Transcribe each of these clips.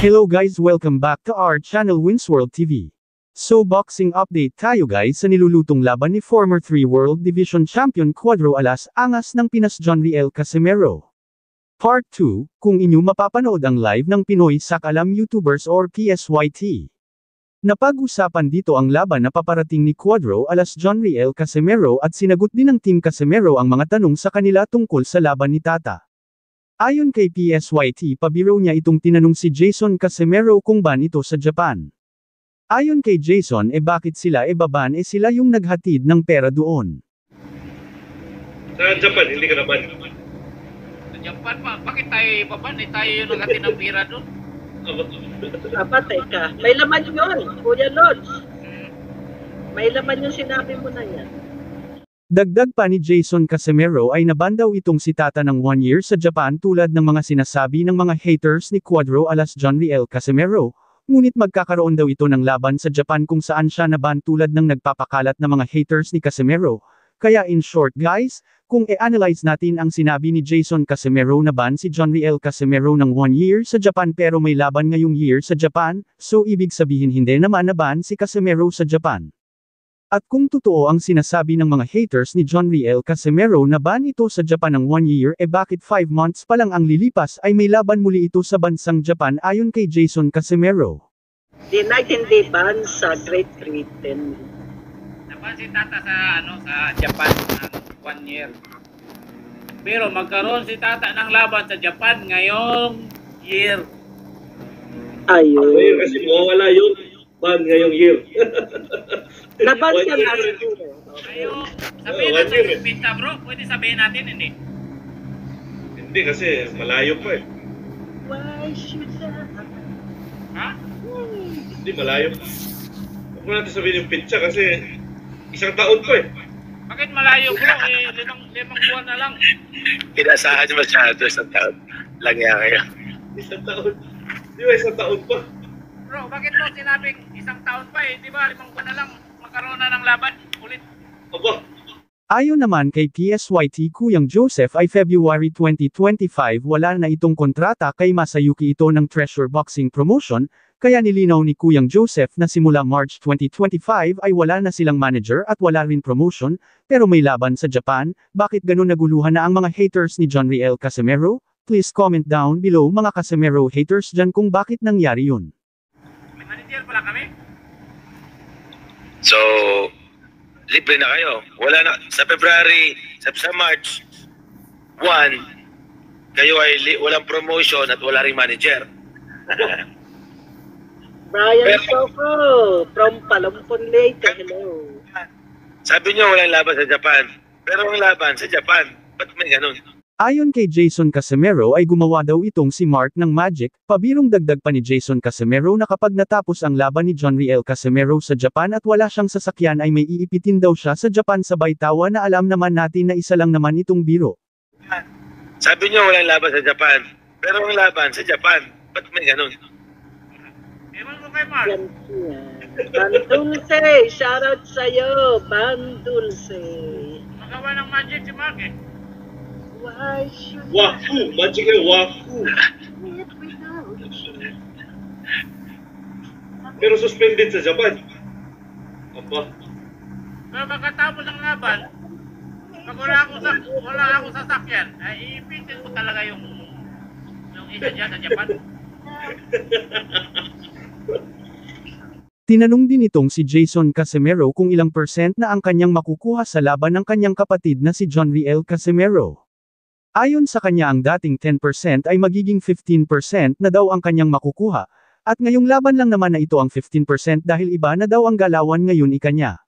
Hello guys, welcome back to our channel Winsworld TV. So boxing update tayo guys sa nilulutong laban ni former 3 World Division Champion Cuadro Alas Angas ng Pinas Jonriel Casimero. Part 2, kung inyo mapapanood ang live ng Pinoy Sakalam YouTubers or PSYT. Napag-usapan dito ang laban na paparating ni Cuadro Alas Jonriel Casimero at sinagot din ng Team Casimero ang mga tanong sa kanila tungkol sa laban ni Tata. Ayon kay PSYT, pabiro niya itong tinanong si Jason Casimero kung ban ito sa Japan. Ayon kay Jason bakit sila baban sila yung naghatid ng pera doon. Sa Japan, hindi ka naman. Sa Japan pa, bakit tayo baban? Tayo yung naghatid ng pera doon. Patay ka. May laman yun, Kuya Lods. May laman yung sinabi mo na yan. Dagdag pa ni Jason Casimero ay naban daw itong si Tata ng 1 year sa Japan tulad ng mga sinasabi ng mga haters ni Cuadro Alas Jonriel Casimero, ngunit magkakaroon daw ito ng laban sa Japan kung saan siya naban tulad ng nagpapakalat na mga haters ni Casimero. Kaya in short guys, kung i-analyze natin ang sinabi ni Jason Casimero na ban si Jonriel Casimero ng 1 year sa Japan pero may laban ngayong year sa Japan, so ibig sabihin hindi naman naban si Casimero sa Japan. At kung totoo ang sinasabi ng mga haters ni Jonriel Casimero na ban ito sa Japan ng 1 year bakit 5 months pa lang ang lilipas ay may laban muli ito sa bansang Japan ayon kay Jason Casimero. Denied hindi ban sa Great Britain. Naban si Tata sa Japan ng 1 year. Pero magkaroon si Tata ng laban sa Japan ngayong year. Ayun. Ayun, kasi mawawala yung ban ngayong year. Naban ka na. Ayun, sabihin natin yung pizza bro. Pwede sabihin natin hindi. Hindi kasi malayo pa eh. Why should Ha? Hindi, malayo pa. Huwag mo natin sabihin yung pizza kasi isang taon pa eh. Bakit malayo bro? Limang buwan na lang. Inasahan nyo masyado sa taon. Langya kayo. Isang taon. Di ba isang taon pa? Bro, bakit mo sinabing isang taon pa di ba? 5 buwan na lang magkaroon na ng laban ulit. Aba. Ayon naman kay PSYT, Kuyang Joseph ay February 2025 wala na itong kontrata kay Masayuki ito ng Treasure Boxing Promotion, kaya nilinaw ni Kuyang Joseph na simula March 2025 ay wala na silang manager at wala rin promotion, pero may laban sa Japan. Bakit ganun naguluhan na ang mga haters ni Jonriel Casimero? Please comment down below mga Casimero haters dyan kung bakit nangyari yun. May manager pala kami? So, libre na kayo. Wala na. Sa February, sa March 1, kayo ay walang promotion at wala ring manager. Brian Soco from Palampon Lake. Hello. Sabi nyo walang laban sa Japan. Pero ang laban sa Japan, ba't may ganun? Ayon kay Jason Casimero ay gumawa daw itong si Mark ng Magic, pabirong dagdag pa ni Jason Casimero na kapag natapos ang laban ni Jonriel Casimero sa Japan at wala siyang sasakyan ay may iipitin daw siya sa Japan sabay tawa na alam naman natin na isa lang naman itong biro. Sabi nyo walang laban sa Japan. Pero ang laban sa Japan, ba't may ganun? Ewan ko kay Mark. Yan siya. Bandulce, shoutout sa'yo. Bandulce. Magawa ng magic si Mark Why should Waku! Magical Waku! live without you? Pero suspended sa Japan. Aba. Pero pagkatapos ng laban, pag wala akong sasakyan, ay ipitin ko talaga yung isa dyan sa Japan. Tinanong din itong si Jason Casimero kung ilang percent na ang kanyang makukuha sa laban ng kanyang kapatid na si Jonriel Casimero. Ayon sa kanya ang dating 10% ay magiging 15% na daw ang kanyang makukuha, at ngayong laban lang naman na ito ang 15% dahil iba na daw ang galawan ngayon ikanya.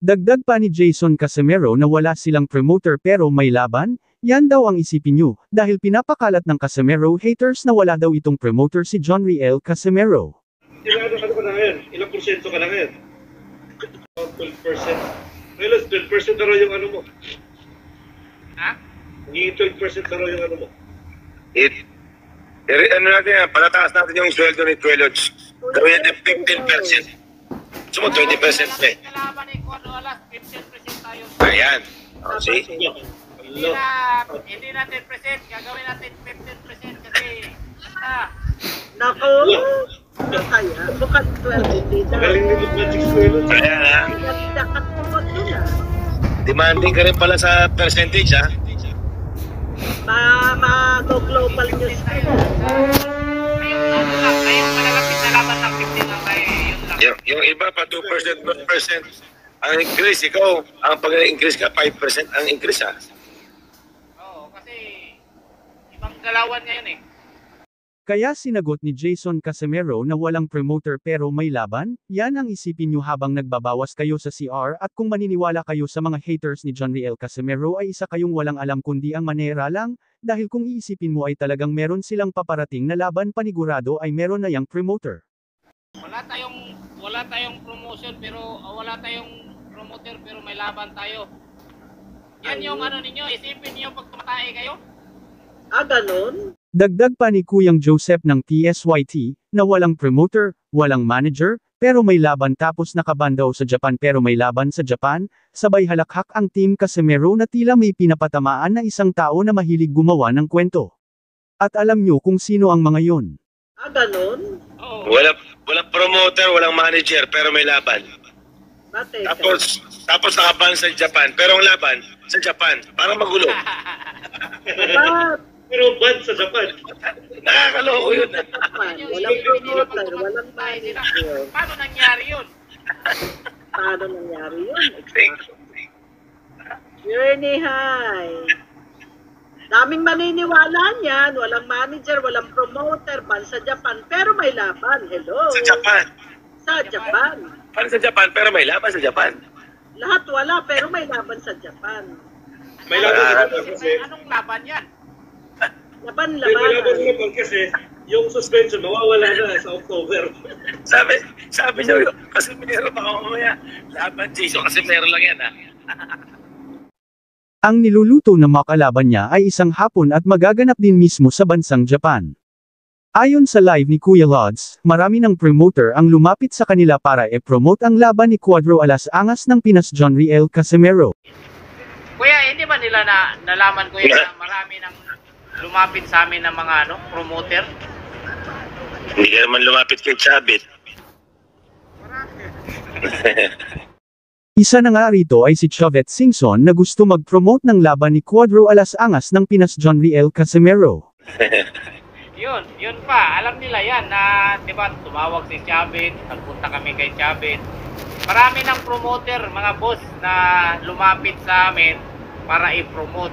Dagdag pa ni Jason Casimero na wala silang promoter pero may laban, yan daw ang isipin nyo, dahil pinapakalat ng Casimero haters na wala daw itong promoter si Jonriel Casimero. Ilang ano ka na ngayon? Ilang porsyento ka na ngayon? 12%. Ngayon, 12% na raw yung ano mo. Ha? Nagiging 12% na raw yung ano mo. Ano natin yan, palataas natin yung sweldo ni Twelods. Gawin natin 15%. Gusto mo 20% pa eh. Kalaban ni Cuadro Alas, 15% tayo. Ayan. Oh, see? Hindi natin 10%, gagawin natin 15% kasi Nako, kaya, mukhang 12 hindi na. Galing din yung magic square. Kaya nga, Nagkakatungkot nun ah. demanding ka rin pala sa percentage, ha? Mag-global news ka na. Ngayong malalapit na laban ng 15 lang tayo, yun lang. Yung iba pa 2%, 1%. Ang increase, ikaw, ang pag-increase ka, 5% ang increase, ha? Oo, kasi ibang galawan ngayon eh. Kaya sinagot ni Jason Casimero na walang promoter pero may laban, yan ang isipin nyo habang nagbabawas kayo sa CR at kung maniniwala kayo sa mga haters ni John Riel Casimero ay isa kayong walang alam kundi ang manera lang, dahil kung iisipin mo ay talagang meron silang paparating na laban panigurado ay meron na yang promoter. Wala tayong promotion pero wala tayong promoter pero may laban tayo. Yan yung ano ninyo, isipin niyo pag tumatay kayo. Ganun? Dagdag pa ni Kuyang Joseph ng TSYT, na walang promoter, walang manager, pero may laban tapos nakaban daw sa Japan pero may laban sa Japan, sabay halakhak ang team Casimero na tila may pinapatamaan na isang tao na mahilig gumawa ng kwento. At alam nyo kung sino ang mga yon. Ganun? Oo. Walang promoter, walang manager, pero may laban. Teka. Tapos nakaban sa Japan, pero ang laban sa Japan, parang magulo. Ba't? Pero bad sa Japan. Nakakaloko yun. Walang promoter, walang manager. Paano nangyari yun? Paano nangyari yun? Journey high. Daming maniniwala niyan, walang manager, walang promoter, ban sa Japan, pero may laban. Hello? Sa Japan. Sa Japan. Parang sa Japan, pero may laban sa Japan. Lahat wala, pero may laban sa Japan. May laban sa Japan kasi. Anong laban yan? May laban sa Laban-laban. Japan kasi yung suspension mawawala na sa October. Sabi niyo, kasi meron ako mamaya. Laban, Jason, kasi meron lang yan, ha? Ang niluluto ng mga kalaban niya ay isang hapon at magaganap din mismo sa bansang Japan. Ayon sa live ni Kuya Lods, marami ng promoter ang lumapit sa kanila para e-promote ang laban ni Cuadro Alas Angas ng Pinas John Riel Casimero. Kuya, hindi ba nila nalaman kuya na marami nang lumapit sa amin ng mga promoter? Hindi ka naman lumapit kay Chabit. Isa na nga rito ay si Chavette Singson na gusto mag-promote ng laban ni Cuadro Alas Angas ng Pinas John Riel Casimero. Yun pa, alam nila yan na, di ba, tumawag si Chabit, nagpunta kami kay Chabit. Marami ng promoter, mga boss, na lumapit sa amin para i-promote.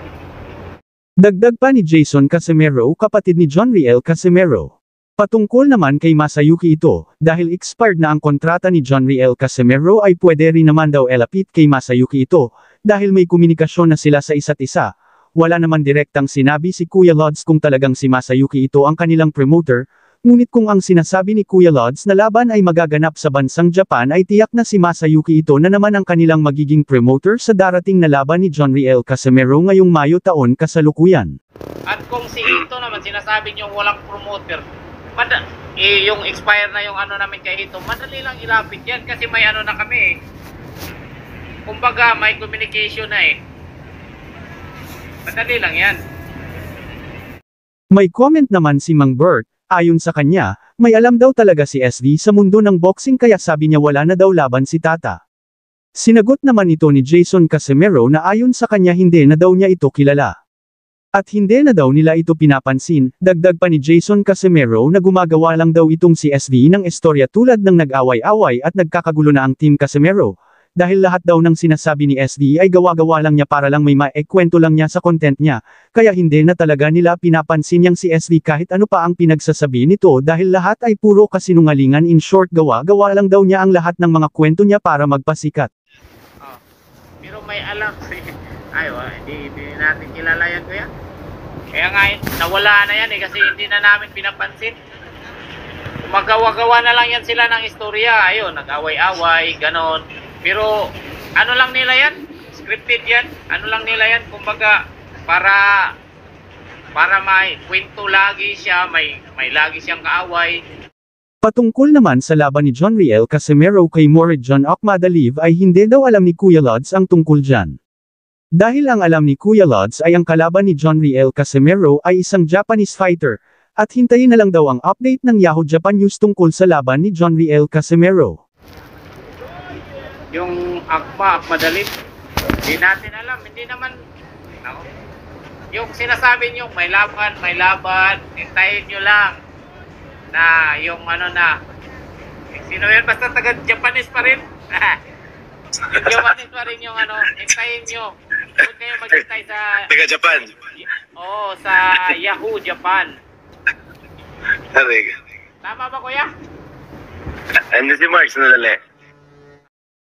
Dagdag pa ni Jason Casimero, kapatid ni John Riel Casimero. Patungkol naman kay Masayuki ito, dahil expired na ang kontrata ni John Riel Casimero ay pwede rin naman daw elapit kay Masayuki ito, dahil may komunikasyon na sila sa isa't isa. Wala naman direktang sinabi si Kuya Lods kung talagang si Masayuki ito ang kanilang promoter, ngunit kung ang sinasabi ni Kuya Lods na laban ay magaganap sa bansang Japan ay tiyak na si Masayuki ito na naman ang kanilang magiging promoter sa darating na laban ni John Riel Casimero ngayong Mayo taon kasalukuyan. At kung si Ito naman, sinasabi niyo walang promoter, yung expire na yung namin kay Ito, madali lang ilapit yan kasi may na kami eh. Kumbaga may communication na eh. Madali lang yan. May comment naman si Mang Bert, ayon sa kanya, may alam daw talaga si SV sa mundo ng boxing kaya sabi niya wala na daw laban si Tata. Sinagot naman ito ni Jason Casimero na ayon sa kanya hindi na daw niya ito kilala. At hindi na daw nila ito pinapansin, dagdag pa ni Jason Casimero na gumagawa lang daw itong si SV ng istorya tulad ng nag-away-away at nagkakagulo na ang team Casimero. Dahil lahat daw ng sinasabi ni SV ay gawa-gawa lang niya para lang may kwento lang niya sa content niya, kaya hindi na talaga nila pinapansin yang si SV kahit ano pa ang pinagsasabi nito dahil lahat ay puro kasinungalingan. In short, gawa-gawa lang daw niya ang lahat ng mga kwento niya para magpasikat. Pero may alam. Hindi natin kilala yan kuya. Kaya nga nawala na yan eh kasi hindi na namin pinapansin. Magawa-gawa na lang yan sila ng istorya. Ayun, nag-away-away, ganon. Pero ano lang nila yan? Scripted yan. Ano lang nila yan? Kumbaga para may kwento lagi siya, may lagi siyang kaaway. Patungkol naman sa laban ni John Riel Casimero kay Morid John Okmadaliv ay hindi daw alam ni Kuya Lods ang tungkol dyan. Dahil ang alam ni Kuya Lods ay ang kalaban ni John Riel Casimero ay isang Japanese fighter, at hintayin na lang daw ang update ng Yahoo Japan News tungkol sa laban ni Jonriel Casimero. Yung akma dalit, hindi natin alam, hindi naman, ako, yung sinasabi nyo, may laban, hintayin nyo lang, na yung ano na, sino yan, basta taga-Japanese pa rin, Japanese pa rin yung ano, hintayin nyo, huwag kayo maghintay sa, Taga-Japan. oo, sa Yahoo Japan. Tama ba kuya? Ano si Marks na dali?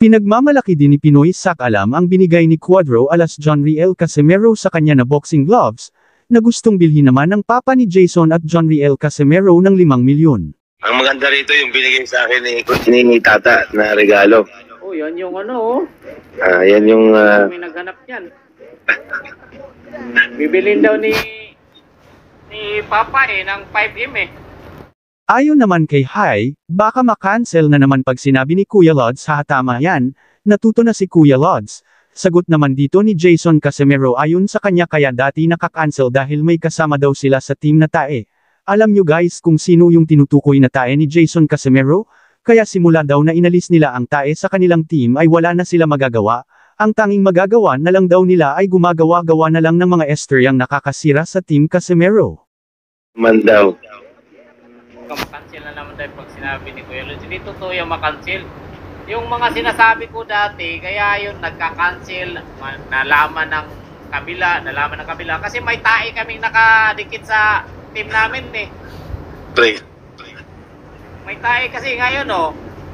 Pinagmamalaki din ni Pinoy Sakalam ang binigay ni Cuadro alas Jonriel Casimero sa kanya na boxing gloves, na gustong bilhin naman ng papa ni Jason at Jonriel Casimero ng 5 milyon. Ang maganda rito yung binigay sa akin ni Tata na regalo. Oh, yan yung ano, Yan yung... may naghanap yan. Bibilin daw ni Papa ng 5M eh. Ayon naman kay Hai, baka makancel na naman pag sinabi ni Kuya Lods tama yan, natuto na si Kuya Lods. Sagot naman dito ni Jason Casimero ayon sa kanya kaya dati nakakancel dahil may kasama daw sila sa team na tae. Alam nyo guys kung sino yung tinutukoy na tae ni Jason Casimero? Kaya simula daw na inalis nila ang tae sa kanilang team ay wala na sila magagawa. Ang tanging magagawa na lang daw nila ay gumagawa-gawa na lang ng mga estreyang nakakasira sa team Casimero. Man daw. Makancel na naman dahil pag sinabi ni Kuya Lods. Hindi totoo yung makancel. Yung mga sinasabi ko dati, kaya yun nagka-cancel, nalaman ng kabila. Kasi may tae kaming nakadikit sa team namin eh. Pre. May tae kasi ngayon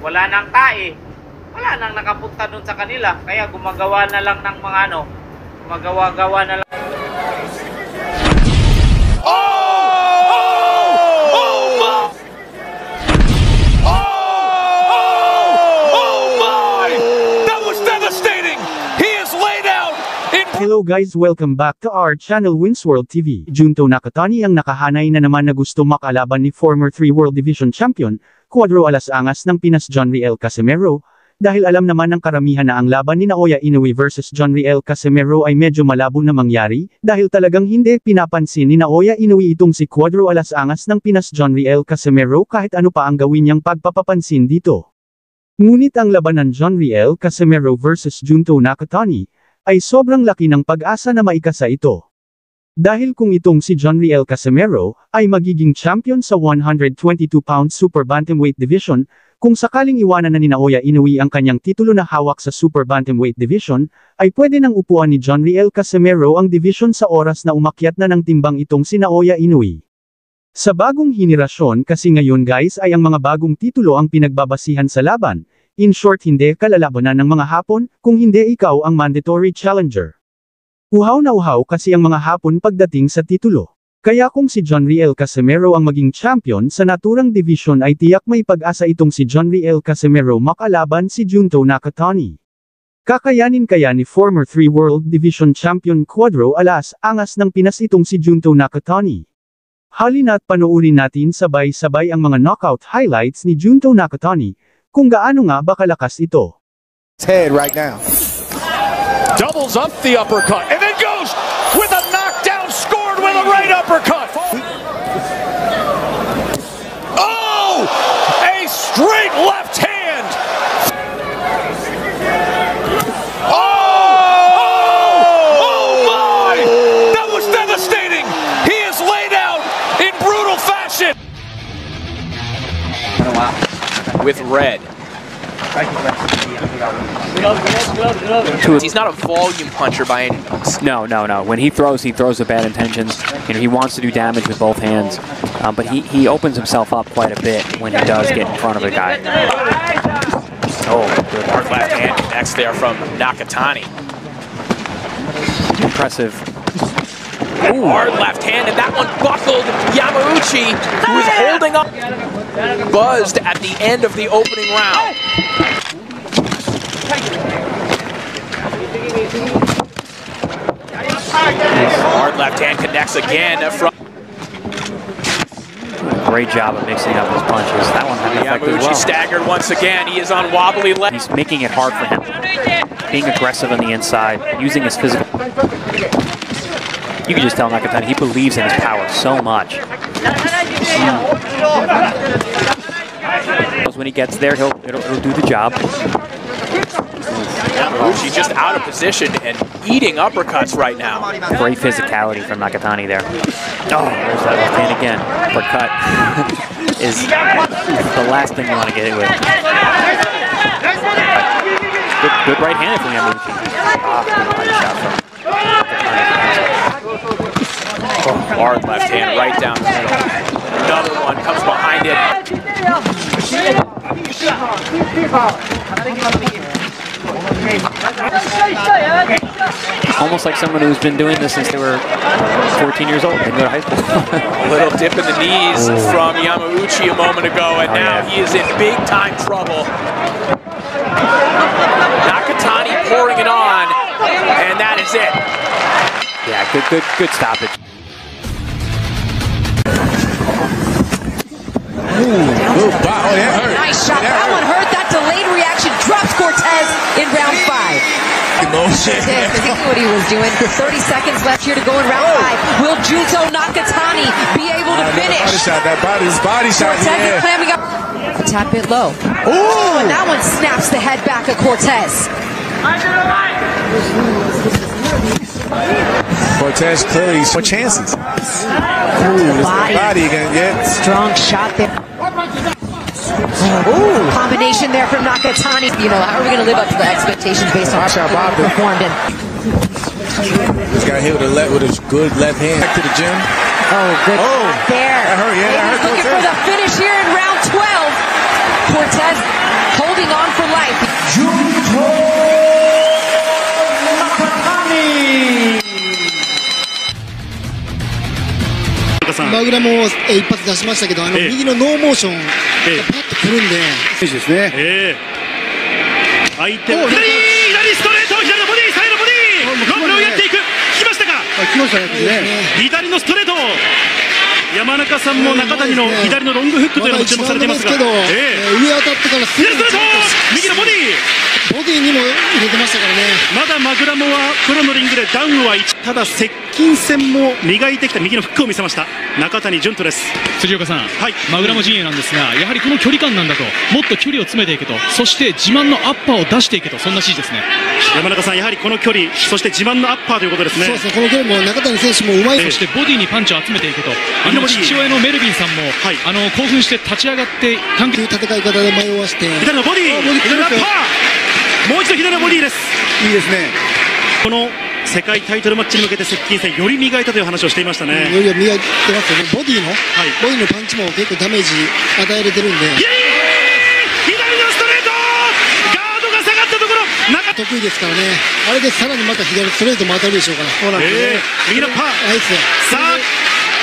wala nang tae. Wala nang nakapunta dun sa kanila. Kaya gumagawa na lang ng mga gumagawa-gawa na lang. Hello guys, welcome back to our channel Winsworld TV. Junto Nakatani ang nakahanay na naman na gusto makalaban ni former 3 World Division Champion, Cuadro alas angas ng Pinas Jonriel Casimero, dahil alam naman ng karamihan na ang laban ni Naoya Inoue versus Jonriel Casimero ay medyo malabo na mangyari, dahil talagang hindi pinapansin ni Naoya Inoue itong si Cuadro alas angas ng Pinas Jonriel Casimero kahit ano pa ang gawin niyang pagpapapansin dito. Ngunit ang labanan Jonriel Casimero versus Junto Nakatani, ay sobrang laki ng pag-asa na maikasa ito. Dahil kung itong si Jonriel Casimero, ay magiging champion sa 122-pound Super Bantamweight Division, kung sakaling iwanan na ni Naoya Inoue ang kanyang titulo na hawak sa Super Bantamweight Division, ay pwede nang upuan ni Jonriel Casimero ang division sa oras na umakyat na ng timbang itong si Naoya Inoue. Sa bagong henerasyon kasi ngayon guys ay ang mga bagong titulo ang pinagbabasihan sa laban. In short hindi kalalabanan ng mga Hapon, kung hindi ikaw ang mandatory challenger. Uhaw na uhaw kasi ang mga Hapon pagdating sa titulo. Kaya kung si Jonriel Casimero ang maging champion sa naturang division ay tiyak may pag-asa itong si Jonriel Casimero makalaban si Junto Nakatani. Kakayanin kaya ni former 3 World Division Champion Cuadro alas angas ng Pinas itong si Junto Nakatani. Halina't panoorin natin sabay-sabay ang mga knockout highlights ni Junto Nakatani, kung gaano nga ba kalakas ito. Head right now. Doubles up the uppercut and then goes with a knockdown, scored with a right uppercut. Oh! A straight left hand. Oh my! That was devastating. He is laid out in brutal fashion. With red. He's not a volume puncher by any means. No. When he throws with bad intentions. He wants to do damage with both hands. But he opens himself up quite a bit when he does get in front of a guy. Oh, good hard left hand connects there from Nakatani. Impressive. Ooh. Hard left hand, and that one buckled Yamauchi, who was holding up. Buzzed at the end of the opening round. Hard left hand connects again from. Great job of mixing up his punches. That one had an effect as well. Staggered once again. He is on wobbly left. He's making it hard for him. Being aggressive on the inside, using his physical. You can just tell Nakatani, he believes in his power so much. When he gets there, it'll do the job. Yamauchi just out of position and eating uppercuts right now. Great physicality from Nakatani there. Oh, there's that left hand again. Uppercut is the last thing you want to get hit with. Good right hand from Yamauchi. Hard left hand right down the middle. Another one comes behind it. Almost like someone who's been doing this since they were 14 years old. They go to high school. A little dip in the knees from Yamauchi a moment ago, and now he is in big time trouble. Nakatani pouring it on, and that is it. Yeah, good stoppage. Nice shot. That one hurt. That delayed reaction drops Cortez in round 5. Thinking what he was doing. 30 seconds left here to go in round 5. Will Junto Nakatani be able to finish? Body shot. Cortez is clamming up. A tad bit low. Oh, and that one snaps the head back of Cortez. Cortez clearly more chances. Body again, yeah. Strong shot there. Ooh. Combination there from Nakatani. You know, how are we going to live up to the expectations based on how Bob performed in? He's got hit with a good left hand. Back to the gym. Oh, good shot there. That hurt, yeah. That hurt looking Cortez. for the finish here in round 12. Cortez holding on for life. Junto Nakatani. マグラも一発出しましたけど、右のノーモーションがパッとくるんで、ですね。相手を左ストレート、左のボディ、サイドボディ、ロングをやっていく、効きましたか？効きましたね。左のストレート。山中さんも中谷の左のロングフックというのも注目されていますが、上当たってから左ストレート、右のボディにも入れてましたからね。まだマグラモはプロのリングでダウンは1、ただ接近戦も磨いてきた右のフックを見せました中谷潤人です。辻岡さん、マグラモ陣営なんですが、やはりこの距離感なんだと、もっと距離を詰めていけと、そして自慢のアッパーを出していけと、そんな指示ですね。山中さん、やはりこの距離、そして自慢のアッパーということですね。そうですね、この距離も中谷選手もうまい。そしてボディにパンチを集めていくと、父親のメルビンさんも、興奮して立ち上がって関係戦い方で迷わして、左のボディ、左のアッパー、もう一度左のボディです。いいですね。この世界タイトルマッチに向けて接近戦より磨いたという話をしていましたね。より磨いてますよね。ボディのパンチも結構ダメージ与えられてるんで。左のストレート、ガードが下がったところ、得意ですからね。あれでさらにまた左ストレートも当たるでしょうから。そうなんですね。右のパー、さあ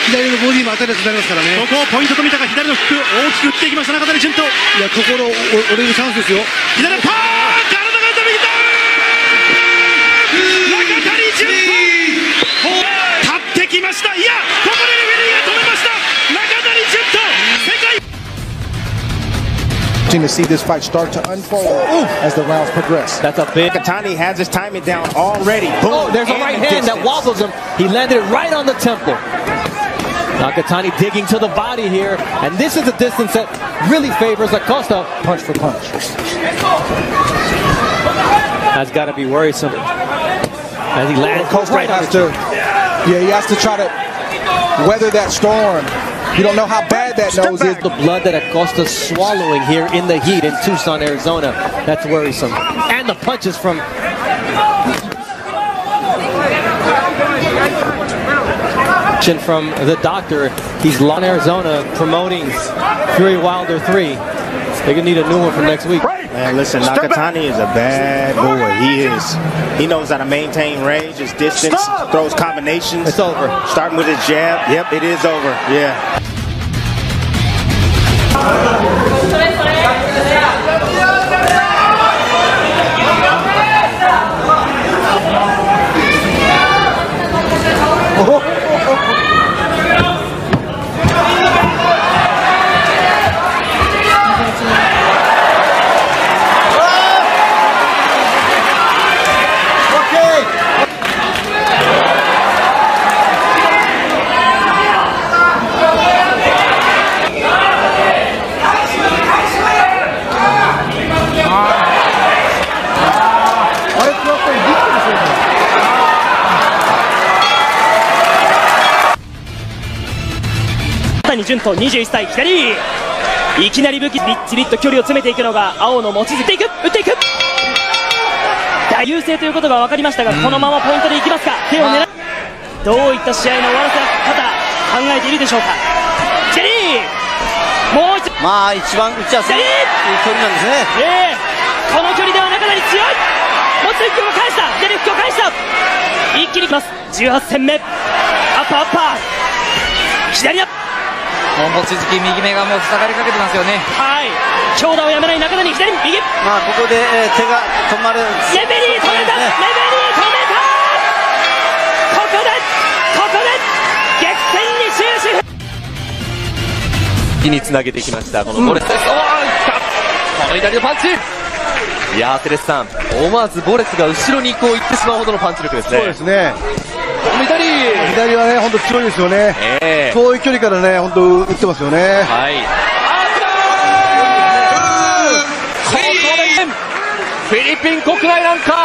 左のボディも当たるやつになりますからね。ここをポイントと見たが左のフック大きく打っていきました中谷潤人。いや、心折れるチャンスですよ。左のパー、体が飛びきた中谷潤人立ってきました。いや、ここでレフェリーが止めました。中谷潤人世界To see this fight start to unfold as the rounds progress. That's a big. Nakatani has his timing down already. Boom. Oh, there's a right hand that wobbles him. He landed it right on the temple. Nakatani digging to the body here, and this is a distance that really favors Acosta. Punch for punch. That's got to be worrisome. As he lands, Acosta has to. Yeah, he has to try to weather that storm. You don't know how bad that nose is. The blood that Acosta's swallowing here in the heat in Tucson, Arizona. That's worrisome. And the punches from the doctor. He's in Arizona promoting Fury Wilder 3. They're gonna need a new one for next week. Man, listen, Nakatani is a bad boy. He is. He knows how to maintain range, his distance, throws combinations. It's over. Starting with his jab. Yep, it is over. Yeah. 潤斗21歳左いきなり武器じりっと距離を詰めていくのが青の望月打っていく大優勢ということが分かりましたが、このままポイントでいきますか。手を狙う、どういった試合の終わらせ方考えているでしょうか。ジェリーもう一まあ一番打ちやすい距離なんですね。この距離では中谷強い。もつ息を返した、左フックを返した、一気にきます。18戦目、アッパー左だ。もう望月右目がもう塞がりかけてますよね。はい、強打をやめない中谷左右。まあここで、手が止まる。レベリー止めた、レベリー止めた。ここで激戦に終始。気につなげてきましたこのボレスです。この左のパンチ。いやーテレスさん、思わずボレスが後ろにこう行ってしまうほどのパンチ力ですね。そうですね。左はね本当強いですよね。遠い距離からね本当打ってますよね。はい。フィリピン国内ランカー、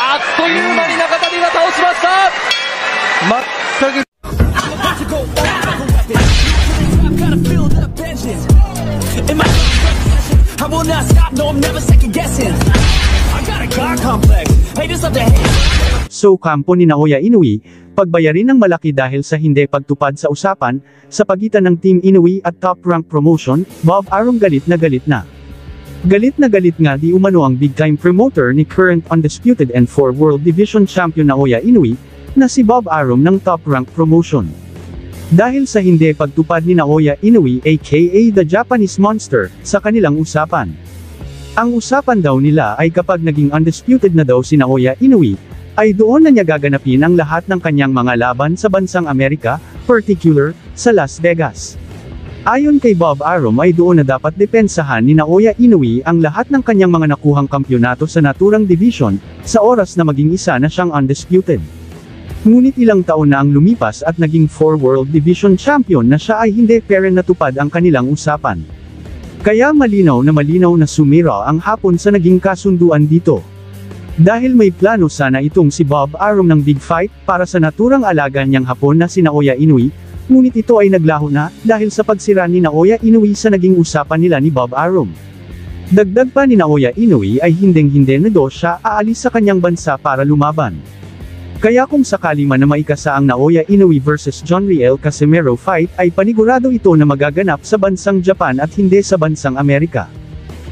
あっという間に中谷が倒しました。全くSo kampo ni Naoya Inoue, pagbayarin ng malaki dahil sa hindi pagtupad sa usapan, sa pagitan ng Team Inoue at Top Rank Promotion, Bob Arum galit na galit na. Galit na galit nga di umano ang big-time promoter ni current undisputed and 4 World Division Champion Naoya Inoue, na si Bob Arum ng Top Rank Promotion. Dahil sa hindi pagtupad ni Naoya Inoue aka The Japanese Monster, sa kanilang usapan. Ang usapan daw nila ay kapag naging undisputed na daw si Naoya Inoue, ay doon na niya gaganapin ang lahat ng kanyang mga laban sa bansang Amerika, particular, sa Las Vegas. Ayon kay Bob Arum ay doon na dapat depensahan ni Naoya Inoue ang lahat ng kanyang mga nakuhang kampyonato sa naturang division, sa oras na maging isa na siyang undisputed. Ngunit ilang taon na ang lumipas at naging 4 World Division Champion na siya ay hindi pero natupad ang kanilang usapan. Kaya malinaw na sumira ang hapon sa naging kasunduan dito. Dahil may plano sana itong si Bob Arum ng big fight para sa naturang alaga niyang hapon na si Naoya Inoue, ngunit ito ay naglaho na dahil sa pagsira ni Naoya Inoue sa naging usapan nila ni Bob Arum. Dagdag pa ni Naoya Inoue ay hinding-hindi na daw siya aalis sa kanyang bansa para lumaban. Kaya kung sakali man na maikasa ang Naoya Inoue vs John Riel Casimero fight ay panigurado ito na magaganap sa bansang Japan at hindi sa bansang Amerika.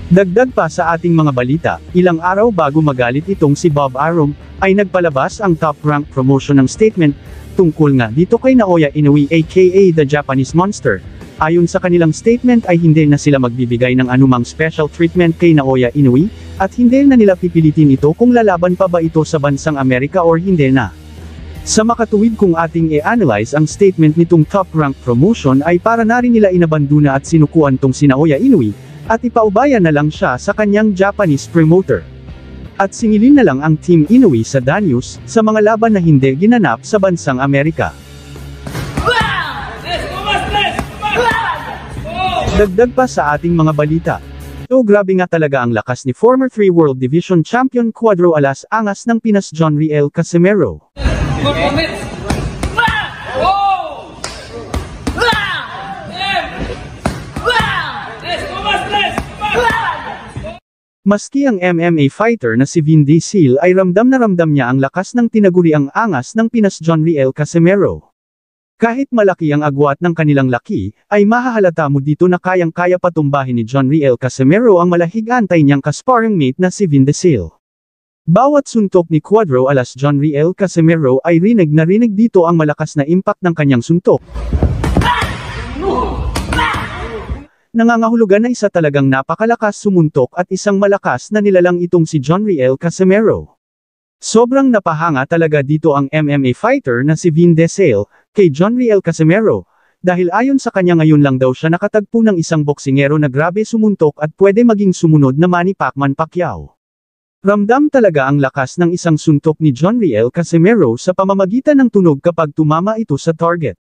Dagdag pa sa ating mga balita, ilang araw bago magalit itong si Bob Arum, ay nagpalabas ang Top Rank Promotion ng statement, tungkol nga dito kay Naoya Inoue aka The Japanese Monster. Ayon sa kanilang statement ay hindi na sila magbibigay ng anumang special treatment kay Naoya Inoue, at hindi na nila pipilitin ito kung lalaban pa ba ito sa bansang Amerika or hindi na. Sa makatuwid kung ating i-analyze ang statement nitong Top Rank Promotion ay para na rin nila inabandona at sinukuan tong si Naoya Inoue, at ipaubayan na lang siya sa kanyang Japanese promoter. At singilin na lang ang Team Inoue sa Danyos, sa mga laban na hindi ginanap sa bansang Amerika. Dagdag pa sa ating mga balita. So grabe nga talaga ang lakas ni former 3 World Division Champion Cuadro Alas Angas ng Pinas John Riel Casimero. Maski ang MMA fighter na si Vin Diesel ay ramdam na ramdam niya ang lakas ng tinaguriang angas ng Pinas John Riel Casimero. Kahit malaki ang agwat ng kanilang laki, ay mahahalata mo dito na kayang-kaya patumbahin ni John Riel Casimero ang malahig antay niyang kasparring mate na si Vin Diesel. Bawat suntok ni Cuadro Alas John Riel Casimero ay rinig na rinig dito ang malakas na impact ng kanyang suntok. Nangangahulugan na isa talagang napakalakas sumuntok at isang malakas na nilalang itong si John Riel Casimero. Sobrang napahanga talaga dito ang MMA fighter na si Vin Diesel, kay John Riel Casimero, dahil ayon sa kanya ngayon lang daw siya nakatagpo ng isang boksingero na grabe sumuntok at pwede maging sumunod na Manny Pacquiao. Ramdam talaga ang lakas ng isang suntok ni John Riel Casimero sa pamamagitan ng tunog kapag tumama ito sa target.